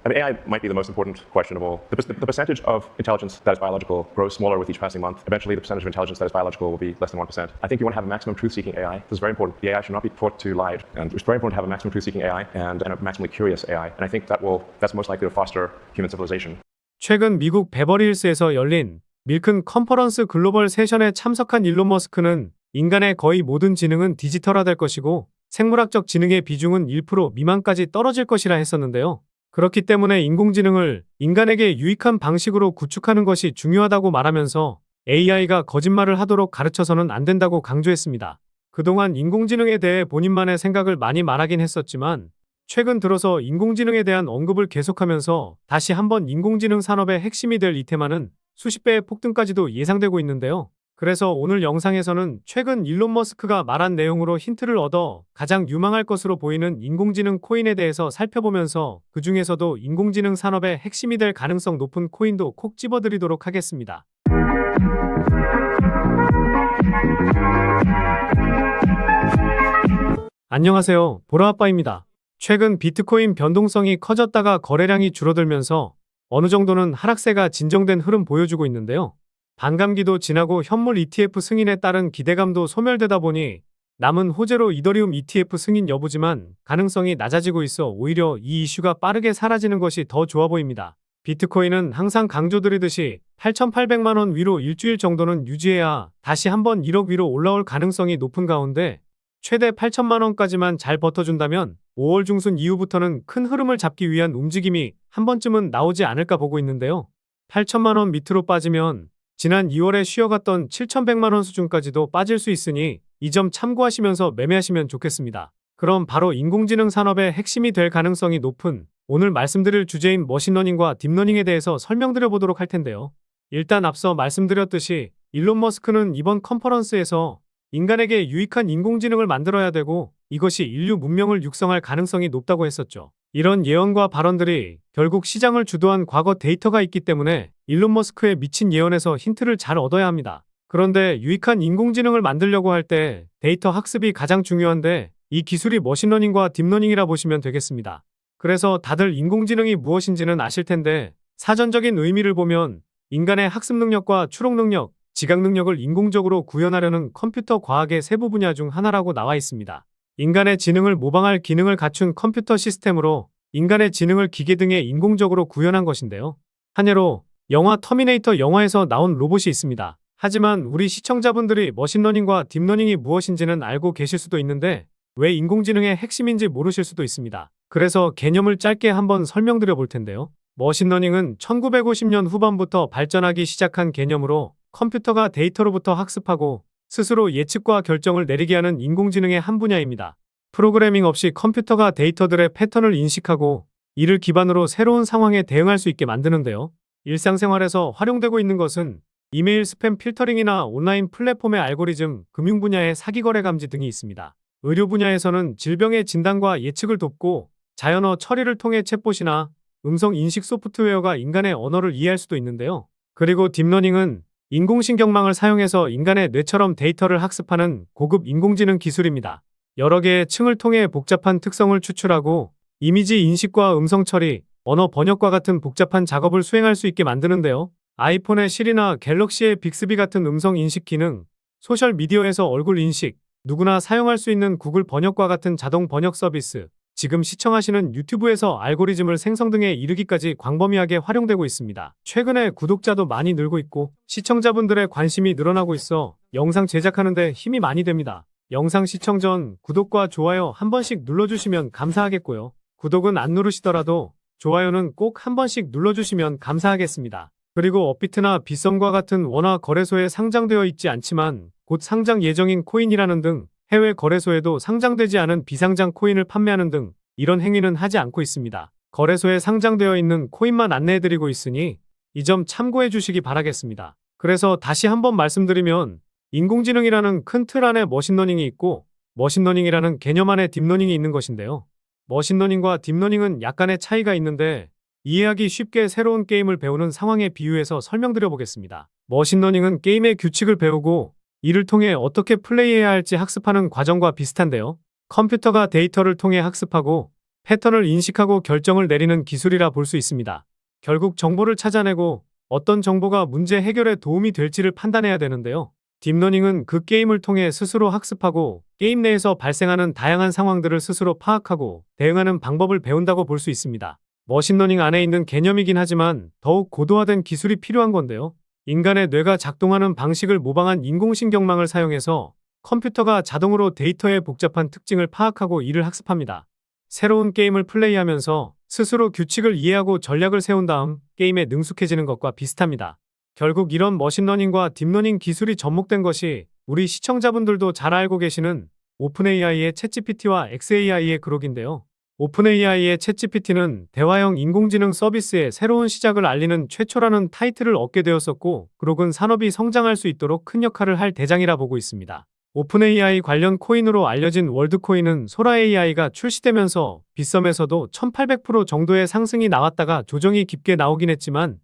I mean, AI might be the most important question of all. The percentage of intelligence that is biological grows smaller with each passing month. Eventually, the percentage of intelligence that is biological will be less than 1%. I think you want to have a maximum truth-seeking AI. This is very important. The AI should not be taught to lie. And it's very important to have a maximum truth-seeking AI and a maximally curious AI. And I think that's most likely to foster human civilization. 최근 미국 베버리힐스에서 열린 밀큰 컨퍼런스 글로벌 세션에 참석한 일론 머스크는 인간의 거의 모든 지능은 디지털화될 것이고 생물학적 지능의 비중은 1% 미만까지 떨어질 것이라 했었는데요. 그렇기 때문에 인공지능을 인간에게 유익한 방식으로 구축하는 것이 중요하다고 말하면서 AI가 거짓말을 하도록 가르쳐서는 안 된다고 강조했습니다. 그동안 인공지능에 대해 본인만의 생각을 많이 말하긴 했었지만 최근 들어서 인공지능에 대한 언급을 계속하면서 다시 한번 인공지능 산업의 핵심이 될 이 테마는 수십 배의 폭등까지도 예상되고 있는데요. 그래서 오늘 영상에서는 최근 일론 머스크가 말한 내용으로 힌트를 얻어 가장 유망할 것으로 보이는 인공지능 코인에 대해서 살펴보면서 그 중에서도 인공지능 산업의 핵심이 될 가능성 높은 코인도 콕 집어드리도록 하겠습니다. 안녕하세요, 보라아빠입니다. 최근 비트코인 변동성이 커졌다가 거래량이 줄어들면서 어느 정도는 하락세가 진정된 흐름 보여주고 있는데요. 반감기도 지나고 현물 ETF 승인에 따른 기대감도 소멸되다 보니 남은 호재로 이더리움 ETF 승인 여부지만 가능성이 낮아지고 있어 오히려 이 이슈가 빠르게 사라지는 것이 더 좋아 보입니다. 비트코인은 항상 강조드리듯이 8,800만 원 위로 일주일 정도는 유지해야 다시 한번 1억 위로 올라올 가능성이 높은 가운데 최대 8천만 원까지만 잘 버텨준다면 5월 중순 이후부터는 큰 흐름을 잡기 위한 움직임이 한 번쯤은 나오지 않을까 보고 있는데요. 8천만 원 밑으로 빠지면 지난 2월에 쉬어갔던 7,100만 원 수준까지도 빠질 수 있으니 이 점 참고하시면서 매매하시면 좋겠습니다. 그럼 바로 인공지능 산업의 핵심이 될 가능성이 높은 오늘 말씀드릴 주제인 머신러닝과 딥러닝에 대해서 설명드려 보도록 할 텐데요. 일단 앞서 말씀드렸듯이 일론 머스크는 이번 컨퍼런스에서 인간에게 유익한 인공지능을 만들어야 되고 이것이 인류 문명을 육성할 가능성이 높다고 했었죠. 이런 예언과 발언들이 결국 시장을 주도한 과거 데이터가 있기 때문에 일론 머스크의 미친 예언에서 힌트를 잘 얻어야 합니다. 그런데 유익한 인공지능을 만들려고 할 때 데이터 학습이 가장 중요한데 이 기술이 머신러닝과 딥러닝이라 보시면 되겠습니다. 그래서 다들 인공지능이 무엇인지는 아실 텐데 사전적인 의미를 보면 인간의 학습 능력과 추론 능력, 지각 능력을 인공적으로 구현하려는 컴퓨터 과학의 세부 분야 중 하나라고 나와 있습니다. 인간의 지능을 모방할 기능을 갖춘 컴퓨터 시스템으로 인간의 지능을 기계 등에 인공적으로 구현한 것인데요. 한 예로 영화 터미네이터 영화에서 나온 로봇이 있습니다. 하지만 우리 시청자분들이 머신러닝과 딥러닝이 무엇인지는 알고 계실 수도 있는데 왜 인공지능의 핵심인지 모르실 수도 있습니다. 그래서 개념을 짧게 한번 설명드려 볼 텐데요. 머신러닝은 1950년 후반부터 발전하기 시작한 개념으로 컴퓨터가 데이터로부터 학습하고 스스로 예측과 결정을 내리게 하는 인공지능의 한 분야입니다. 프로그래밍 없이 컴퓨터가 데이터들의 패턴을 인식하고 이를 기반으로 새로운 상황에 대응할 수 있게 만드는데요. 일상생활에서 활용되고 있는 것은 이메일 스팸 필터링이나 온라인 플랫폼의 알고리즘, 금융 분야의 사기거래 감지 등이 있습니다. 의료 분야에서는 질병의 진단과 예측을 돕고 자연어 처리를 통해 챗봇이나 음성 인식 소프트웨어가 인간의 언어를 이해할 수도 있는데요. 그리고 딥러닝은 인공신경망을 사용해서 인간의 뇌처럼 데이터를 학습하는 고급 인공지능 기술입니다. 여러 개의 층을 통해 복잡한 특성을 추출하고 이미지 인식과 음성 처리, 언어 번역과 같은 복잡한 작업을 수행할 수 있게 만드는데요. 아이폰의 시리나 갤럭시의 빅스비 같은 음성 인식 기능, 소셜미디어에서 얼굴 인식, 누구나 사용할 수 있는 구글 번역과 같은 자동 번역 서비스, 지금 시청하시는 유튜브에서 알고리즘을 생성 등에 이르기까지 광범위하게 활용되고 있습니다. 최근에 구독자도 많이 늘고 있고 시청자분들의 관심이 늘어나고 있어 영상 제작하는 데 힘이 많이 됩니다. 영상 시청 전 구독과 좋아요 한 번씩 눌러주시면 감사하겠고요. 구독은 안 누르시더라도 좋아요는 꼭 한 번씩 눌러주시면 감사하겠습니다. 그리고 업비트나 빗썸과 같은 원화 거래소에 상장되어 있지 않지만 곧 상장 예정인 코인이라는 등 해외 거래소에도 상장되지 않은 비상장 코인을 판매하는 등 이런 행위는 하지 않고 있습니다. 거래소에 상장되어 있는 코인만 안내해드리고 있으니 이 점 참고해 주시기 바라겠습니다. 그래서 다시 한번 말씀드리면 인공지능이라는 큰 틀 안에 머신러닝이 있고 머신러닝이라는 개념 안에 딥러닝이 있는 것인데요. 머신러닝과 딥러닝은 약간의 차이가 있는데 이해하기 쉽게 새로운 게임을 배우는 상황에 비유해서 설명드려 보겠습니다. 머신러닝은 게임의 규칙을 배우고 이를 통해 어떻게 플레이해야 할지 학습하는 과정과 비슷한데요. 컴퓨터가 데이터를 통해 학습하고 패턴을 인식하고 결정을 내리는 기술이라 볼 수 있습니다. 결국 정보를 찾아내고 어떤 정보가 문제 해결에 도움이 될지를 판단해야 되는데요. 딥러닝은 그 게임을 통해 스스로 학습하고 게임 내에서 발생하는 다양한 상황들을 스스로 파악하고 대응하는 방법을 배운다고 볼 수 있습니다. 머신러닝 안에 있는 개념이긴 하지만 더욱 고도화된 기술이 필요한 건데요. 인간의 뇌가 작동하는 방식을 모방한 인공신경망을 사용해서 컴퓨터가 자동으로 데이터의 복잡한 특징을 파악하고 이를 학습합니다. 새로운 게임을 플레이하면서 스스로 규칙을 이해하고 전략을 세운 다음 게임에 능숙해지는 것과 비슷합니다. 결국 이런 머신러닝과 딥러닝 기술이 접목된 것이 우리 시청자분들도 잘 알고 계시는 오픈AI의 챗GPT와 xAI의 그록인데요. 오픈AI의 챗GPT는 대화형 인공지능 서비스의 새로운 시작을 알리는 최초라는 타이틀을 얻게 되었었고, 그록은 산업이 성장할 수 있도록 큰 역할을 할 대장이라 보고 있습니다. 오픈AI 관련 코인으로 알려진 월드코인은 소라AI가 출시되면서 빗썸에서도 1800% 정도의 상승이 나왔다가 조정이 깊게 나오긴 했지만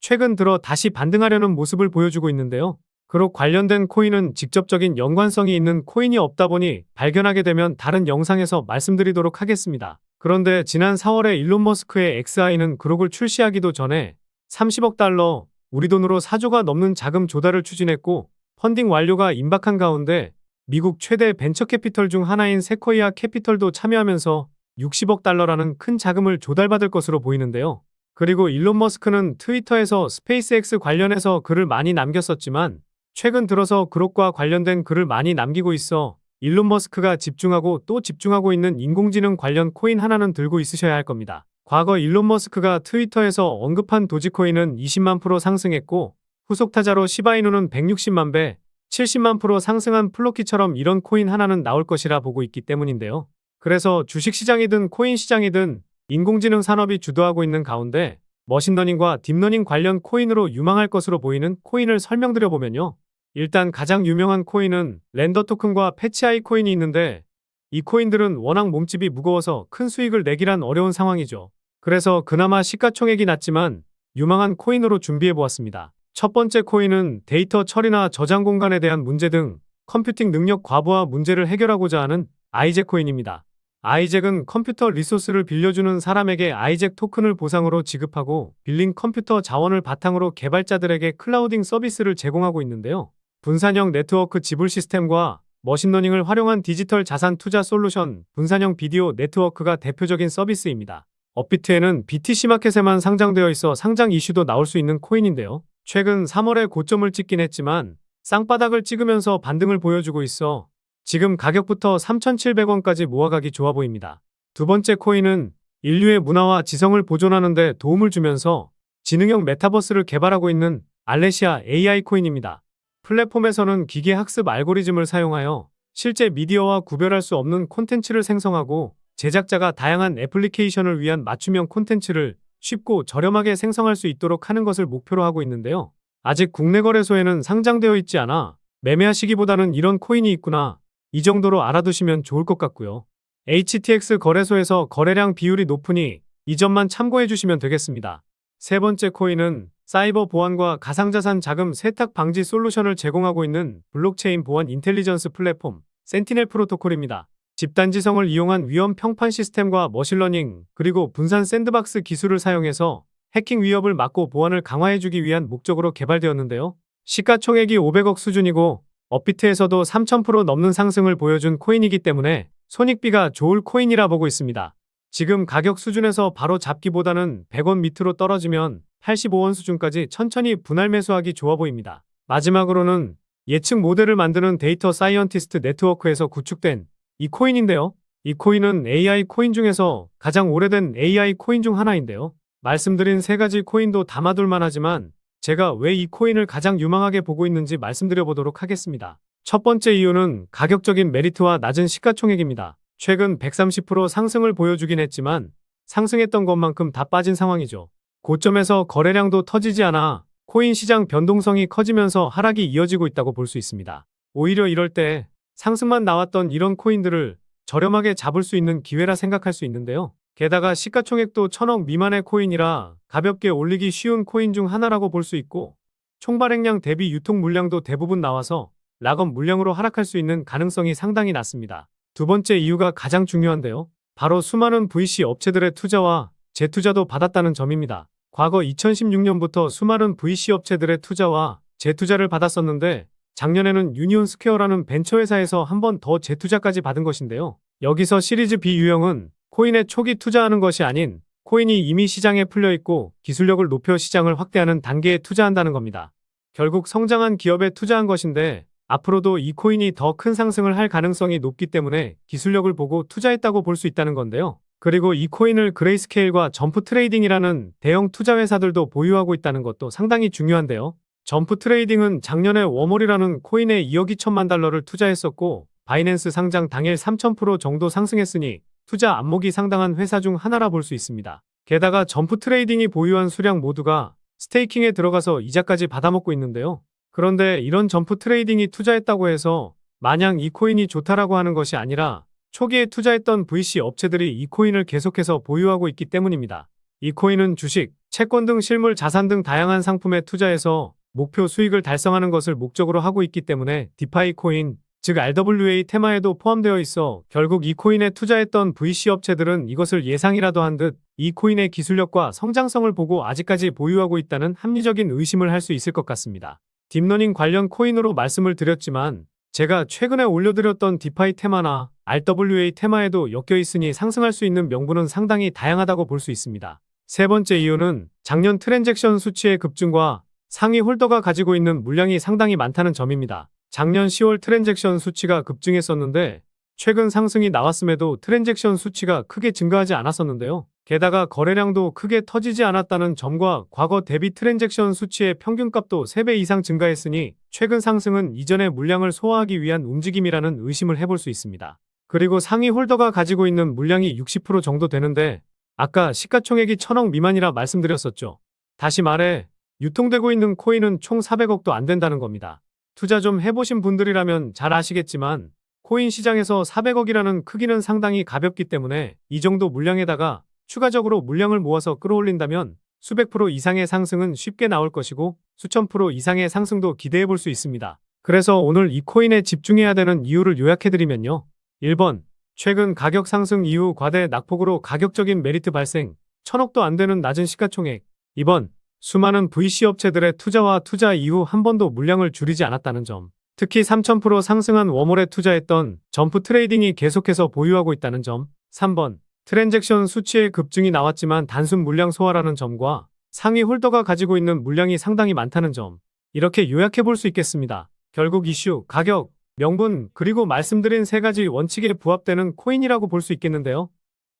최근 들어 다시 반등하려는 모습을 보여주고 있는데요. 그록 관련된 코인은 직접적인 연관성이 있는 코인이 없다 보니 발견하게 되면 다른 영상에서 말씀드리도록 하겠습니다. 그런데 지난 4월에 일론 머스크의 XAI는 그록을 출시하기도 전에 30억 달러, 우리 돈으로 4조가 넘는 자금 조달을 추진했고, 펀딩 완료가 임박한 가운데 미국 최대 벤처 캐피털 중 하나인 세코이아 캐피털도 참여하면서 60억 달러라는 큰 자금을 조달받을 것으로 보이는데요. 그리고 일론 머스크는 트위터에서 스페이스X 관련해서 글을 많이 남겼었지만 최근 들어서 그록과 관련된 글을 많이 남기고 있어 일론 머스크가 집중하고 또 집중하고 있는 인공지능 관련 코인 하나는 들고 있으셔야 할 겁니다. 과거 일론 머스크가 트위터에서 언급한 도지코인은 20만 프로 상승했고, 후속 타자로 시바이누는 160만 배, 70만 프로 상승한 플로키처럼 이런 코인 하나는 나올 것이라 보고 있기 때문인데요. 그래서 주식시장이든 코인 시장이든 인공지능 산업이 주도하고 있는 가운데 머신러닝과 딥러닝 관련 코인으로 유망할 것으로 보이는 코인을 설명드려보면요. 일단 가장 유명한 코인은 렌더 토큰과 패치아이 코인이 있는데, 이 코인들은 워낙 몸집이 무거워서 큰 수익을 내기란 어려운 상황이죠. 그래서 그나마 시가총액이 낮지만 유망한 코인으로 준비해보았습니다. 첫 번째 코인은 데이터 처리나 저장 공간에 대한 문제 등 컴퓨팅 능력 과부하 문제를 해결하고자 하는 아이잭 코인입니다. 아이잭은 컴퓨터 리소스를 빌려주는 사람에게 아이잭 토큰을 보상으로 지급하고, 빌린 컴퓨터 자원을 바탕으로 개발자들에게 클라우딩 서비스를 제공하고 있는데요. 분산형 네트워크 지불 시스템과 머신러닝을 활용한 디지털 자산 투자 솔루션, 분산형 비디오 네트워크가 대표적인 서비스입니다. 업비트에는 BTC마켓에만 상장되어 있어 상장 이슈도 나올 수 있는 코인인데요. 최근 3월에 고점을 찍긴 했지만 쌍바닥을 찍으면서 반등을 보여주고 있어 지금 가격부터 3,700원까지 모아가기 좋아 보입니다. 두 번째 코인은 인류의 문화와 지성을 보존하는 데 도움을 주면서 지능형 메타버스를 개발하고 있는 알레시아 AI 코인입니다. 플랫폼에서는 기계 학습 알고리즘을 사용하여 실제 미디어와 구별할 수 없는 콘텐츠를 생성하고, 제작자가 다양한 애플리케이션을 위한 맞춤형 콘텐츠를 쉽고 저렴하게 생성할 수 있도록 하는 것을 목표로 하고 있는데요. 아직 국내 거래소에는 상장되어 있지 않아 매매하시기보다는 이런 코인이 있구나, 이 정도로 알아두시면 좋을 것 같고요. HTX 거래소에서 거래량 비율이 높으니 이 점만 참고해 주시면 되겠습니다. 세 번째 코인은 사이버 보안과 가상자산 자금 세탁 방지 솔루션을 제공하고 있는 블록체인 보안 인텔리전스 플랫폼 센티넬 프로토콜입니다. 집단지성을 이용한 위험 평판 시스템과 머신러닝, 그리고 분산 샌드박스 기술을 사용해서 해킹 위협을 막고 보안을 강화해주기 위한 목적으로 개발되었는데요. 시가총액이 500억 수준이고 업비트에서도 3000% 넘는 상승을 보여준 코인이기 때문에 손익비가 좋을 코인이라 보고 있습니다. 지금 가격 수준에서 바로 잡기보다는 100원 밑으로 떨어지면 85원 수준까지 천천히 분할 매수하기 좋아 보입니다. 마지막으로는 예측 모델을 만드는 데이터 사이언티스트 네트워크에서 구축된 이 코인인데요. 이 코인은 AI 코인 중에서 가장 오래된 AI 코인 중 하나인데요. 말씀드린 세 가지 코인도 담아둘만 하지만 제가 왜 이 코인을 가장 유망하게 보고 있는지 말씀드려보도록 하겠습니다. 첫 번째 이유는 가격적인 메리트와 낮은 시가총액입니다. 최근 130% 상승을 보여주긴 했지만 상승했던 것만큼 다 빠진 상황이죠. 고점에서 거래량도 터지지 않아 코인 시장 변동성이 커지면서 하락이 이어지고 있다고 볼 수 있습니다. 오히려 이럴 때 상승만 나왔던 이런 코인들을 저렴하게 잡을 수 있는 기회라 생각할 수 있는데요. 게다가 시가총액도 1000억 미만의 코인이라 가볍게 올리기 쉬운 코인 중 하나라고 볼 수 있고, 총발행량 대비 유통 물량도 대부분 나와서 락업 물량으로 하락할 수 있는 가능성이 상당히 낮습니다. 두 번째 이유가 가장 중요한데요. 바로 수많은 VC 업체들의 투자와 재투자도 받았다는 점입니다. 과거 2016년부터 수많은 VC 업체들의 투자와 재투자를 받았었는데 작년에는 유니온 스퀘어라는 벤처회사에서 한 번 더 재투자까지 받은 것인데요. 여기서 시리즈 B 유형은 코인에 초기 투자하는 것이 아닌 코인이 이미 시장에 풀려 있고 기술력을 높여 시장을 확대하는 단계에 투자한다는 겁니다. 결국 성장한 기업에 투자한 것인데 앞으로도 이 코인이 더 큰 상승을 할 가능성이 높기 때문에 기술력을 보고 투자했다고 볼 수 있다는 건데요. 그리고 이 코인을 그레이스케일과 점프 트레이딩이라는 대형 투자 회사들도 보유하고 있다는 것도 상당히 중요한데요. 점프 트레이딩은 작년에 워몰이라는 코인에 2억 2천만 달러를 투자했었고 바이낸스 상장 당일 3000% 정도 상승했으니 투자 안목이 상당한 회사 중 하나라 볼 수 있습니다. 게다가 점프 트레이딩이 보유한 수량 모두가 스테이킹에 들어가서 이자까지 받아먹고 있는데요. 그런데 이런 점프 트레이딩이 투자했다고 해서 마냥 이 코인이 좋다라고 하는 것이 아니라 초기에 투자했던 VC 업체들이 이 코인을 계속해서 보유하고 있기 때문입니다. 이 코인은 주식, 채권 등 실물 자산 등 다양한 상품에 투자해서 목표 수익을 달성하는 것을 목적으로 하고 있기 때문에 디파이 코인, 즉 RWA 테마에도 포함되어 있어 결국 이 코인에 투자했던 VC 업체들은 이것을 예상이라도 한 듯 이 코인의 기술력과 성장성을 보고 아직까지 보유하고 있다는 합리적인 의심을 할 수 있을 것 같습니다. 딥러닝 관련 코인으로 말씀을 드렸지만 제가 최근에 올려드렸던 디파이 테마나 RWA 테마에도 엮여 있으니 상승할 수 있는 명분은 상당히 다양하다고 볼 수 있습니다. 세 번째 이유는 작년 트랜잭션 수치의 급증과 상위 홀더가 가지고 있는 물량이 상당히 많다는 점입니다. 작년 10월 트랜잭션 수치가 급증했었는데 최근 상승이 나왔음에도 트랜잭션 수치가 크게 증가하지 않았었는데요. 게다가 거래량도 크게 터지지 않았다는 점과 과거 대비 트랜잭션 수치의 평균값도 3배 이상 증가했으니 최근 상승은 이전의 물량을 소화하기 위한 움직임이라는 의심을 해볼 수 있습니다. 그리고 상위 홀더가 가지고 있는 물량이 60% 정도 되는데 아까 시가총액이 1000억 미만이라 말씀드렸었죠. 다시 말해 유통되고 있는 코인은 총 400억도 안 된다는 겁니다. 투자 좀 해보신 분들이라면 잘 아시겠지만 코인 시장에서 400억이라는 크기는 상당히 가볍기 때문에 이 정도 물량에다가 추가적으로 물량을 모아서 끌어올린다면 수백 프로 이상의 상승은 쉽게 나올 것이고 수천 프로 이상의 상승도 기대해 볼 수 있습니다. 그래서 오늘 이 코인에 집중해야 되는 이유를 요약해드리면요. 1번, 최근 가격 상승 이후 과대 낙폭으로 가격적인 메리트 발생, 1000억도 안 되는 낮은 시가총액. 2번, 수많은 VC 업체들의 투자와 투자 이후 한 번도 물량을 줄이지 않았다는 점. 특히 3000% 상승한 워몰에 투자했던 점프 트레이딩이 계속해서 보유하고 있다는 점. 3번, 트랜잭션 수치의 급증이 나왔지만 단순 물량 소화라는 점과 상위 홀더가 가지고 있는 물량이 상당히 많다는 점. 이렇게 요약해 볼 수 있겠습니다. 결국 이슈, 가격, 명분, 그리고 말씀드린 세 가지 원칙에 부합되는 코인이라고 볼 수 있겠는데요.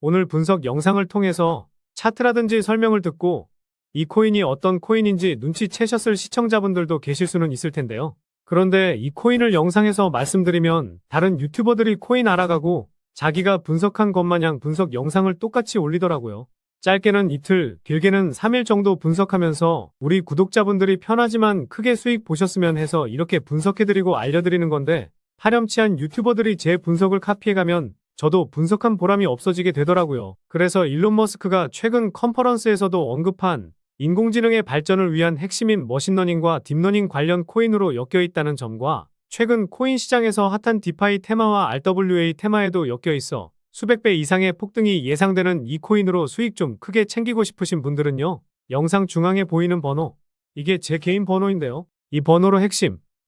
오늘 분석 영상을 통해서 차트라든지 설명을 듣고 이 코인이 어떤 코인인지 눈치채셨을 시청자분들도 계실 수는 있을 텐데요. 그런데 이 코인을 영상에서 말씀드리면 다른 유튜버들이 코인 알아가고 자기가 분석한 것 마냥 분석 영상을 똑같이 올리더라고요. 짧게는 이틀, 길게는 3일 정도 분석하면서 우리 구독자분들이 편하지만 크게 수익 보셨으면 해서 이렇게 분석해드리고 알려드리는 건데 파렴치한 유튜버들이 제 분석을 카피해가면 저도 분석한 보람이 없어지게 되더라고요. 그래서 일론 머스크가 최근 컨퍼런스에서도 언급한 인공지능의 발전을 위한 핵심인 머신러닝과 딥러닝 관련 코인으로 엮여 있다는 점과 최근 코인 시장에서 핫한 디파이 테마와 RWA 테마에도 엮여 있어 수백 배 이상의 폭등이 예상되는 이 코인으로 수익 좀 크게 챙기고 싶으신 분들은요. 영상 중앙에 보이는 번호, 이게 제 개인 번호인데요. 이 번호로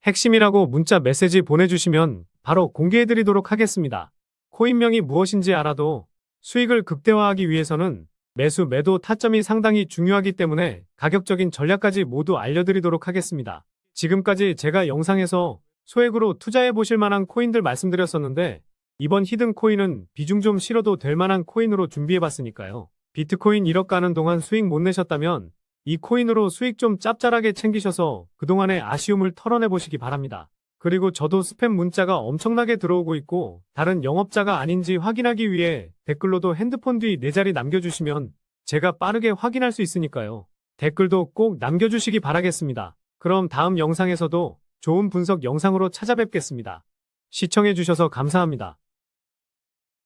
핵심이라고 문자 메시지 보내주시면 바로 공개해드리도록 하겠습니다. 코인명이 무엇인지 알아도 수익을 극대화하기 위해서는 매수, 매도 타점이 상당히 중요하기 때문에 가격적인 전략까지 모두 알려드리도록 하겠습니다. 지금까지 제가 영상에서 소액으로 투자해 보실 만한 코인들 말씀드렸었는데 이번 히든 코인은 비중 좀 실어도 될 만한 코인으로 준비해 봤으니까요. 비트코인 1억 가는 동안 수익 못 내셨다면 이 코인으로 수익 좀 짭짤하게 챙기셔서 그동안의 아쉬움을 털어내 보시기 바랍니다. 그리고 저도 스팸 문자가 엄청나게 들어오고 있고 다른 영업자가 아닌지 확인하기 위해 댓글로도 핸드폰 뒤 4자리 남겨주시면 제가 빠르게 확인할 수 있으니까요. 댓글도 꼭 남겨주시기 바라겠습니다. 그럼 다음 영상에서도 좋은 분석 영상으로 찾아뵙겠습니다. 시청해주셔서 감사합니다.